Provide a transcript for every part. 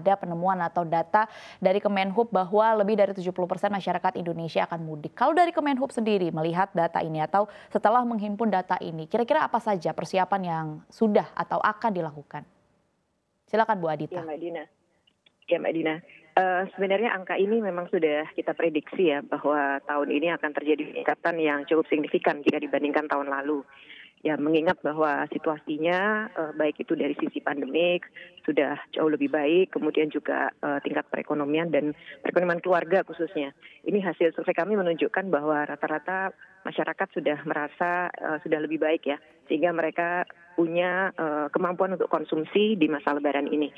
ada penemuan atau data dari Kemenhub bahwa lebih dari 70% masyarakat Indonesia akan mudik. Kalau dari Kemenhub sendiri melihat data ini atau setelah menghimpun data ini, kira-kira apa saja persiapan yang sudah atau akan dilakukan? Silakan Bu Ya Adita. Mbak Dina. Ya Mbak Dina. Sebenarnya angka ini memang sudah kita prediksi ya bahwa tahun ini akan terjadi peningkatan yang cukup signifikan jika dibandingkan tahun lalu. Ya mengingat bahwa situasinya baik itu dari sisi pandemik sudah jauh lebih baik, kemudian juga tingkat perekonomian dan perekonomian keluarga khususnya. Ini hasil survei kami menunjukkan bahwa rata-rata masyarakat sudah merasa sudah lebih baik ya, sehingga mereka punya kemampuan untuk konsumsi di masa Lebaran ini.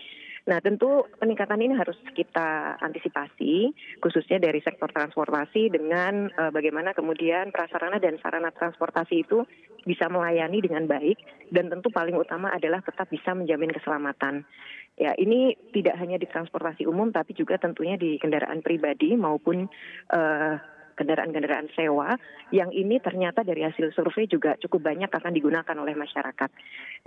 Nah, tentu peningkatan ini harus kita antisipasi, khususnya dari sektor transportasi dengan bagaimana kemudian prasarana dan sarana transportasi itu bisa melayani dengan baik, dan tentu paling utama adalah tetap bisa menjamin keselamatan. Ya, ini tidak hanya di transportasi umum, tapi juga tentunya di kendaraan pribadi maupun kendaraan-kendaraan sewa, yang ini ternyata dari hasil survei juga cukup banyak akan digunakan oleh masyarakat.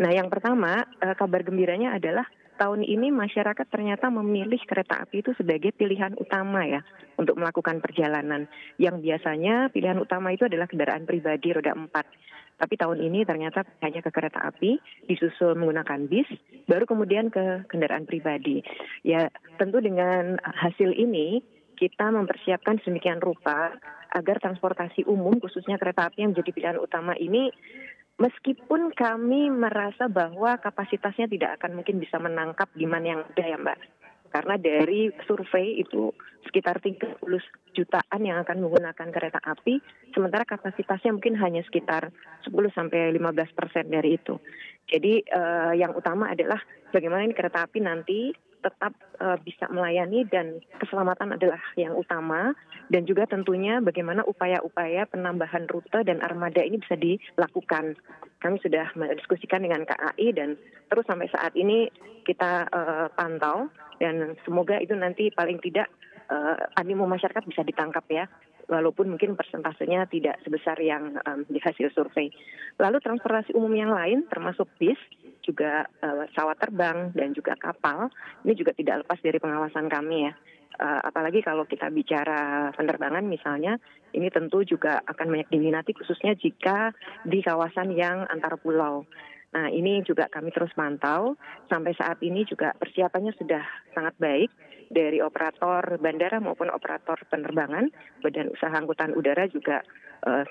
Nah, yang pertama, kabar gembiranya adalah tahun ini masyarakat ternyata memilih kereta api itu sebagai pilihan utama ya untuk melakukan perjalanan. Yang biasanya pilihan utama itu adalah kendaraan pribadi roda 4. Tapi tahun ini ternyata hanya ke kereta api, disusul menggunakan bis, baru kemudian ke kendaraan pribadi. Ya, tentu dengan hasil ini kita mempersiapkan sedemikian rupa agar transportasi umum, khususnya kereta api yang menjadi pilihan utama ini, meskipun kami merasa bahwa kapasitasnya tidak akan mungkin bisa menangkap demand yang ada ya Mbak. Karena dari survei itu sekitar 30 jutaan yang akan menggunakan kereta api, sementara kapasitasnya mungkin hanya sekitar 10-15% dari itu. Jadi yang utama adalah bagaimana ini kereta api nanti tetap bisa melayani, dan keselamatan adalah yang utama, dan juga tentunya bagaimana upaya-upaya penambahan rute dan armada ini bisa dilakukan. Kami sudah mendiskusikan dengan KAI dan terus sampai saat ini kita pantau, dan semoga itu nanti paling tidak animo masyarakat bisa ditangkap ya, walaupun mungkin persentasenya tidak sebesar yang di hasil survei. Lalu transportasi umum yang lain termasuk bis, juga pesawat terbang dan juga kapal, ini juga tidak lepas dari pengawasan kami ya. Apalagi kalau kita bicara penerbangan misalnya, ini tentu juga akan banyak diminati khususnya jika di kawasan yang antar pulau. Nah, ini juga kami terus mantau. Sampai saat ini juga persiapannya sudah sangat baik dari operator bandara maupun operator penerbangan. Badan Usaha Angkutan Udara juga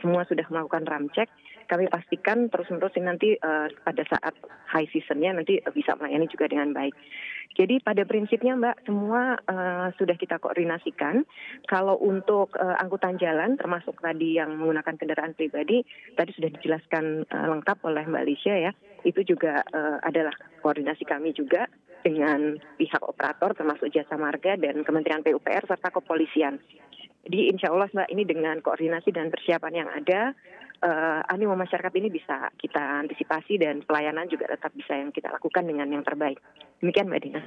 semua sudah melakukan ramcek. Kami pastikan terus-menerus ini nanti pada saat high seasonnya nanti bisa melayani juga dengan baik. Jadi pada prinsipnya Mbak, semua sudah kita koordinasikan. Kalau untuk angkutan jalan, termasuk tadi yang menggunakan kendaraan pribadi, tadi sudah dijelaskan lengkap oleh Mbak Lisha ya. Itu juga adalah koordinasi kami juga dengan pihak operator, termasuk Jasa Marga dan Kementerian PUPR serta kepolisian. Jadi insya Allah Mbak, ini dengan koordinasi dan persiapan yang ada, animo masyarakat ini bisa kita antisipasi dan pelayanan juga tetap bisa yang kita lakukan dengan yang terbaik. Demikian Mbak Dina.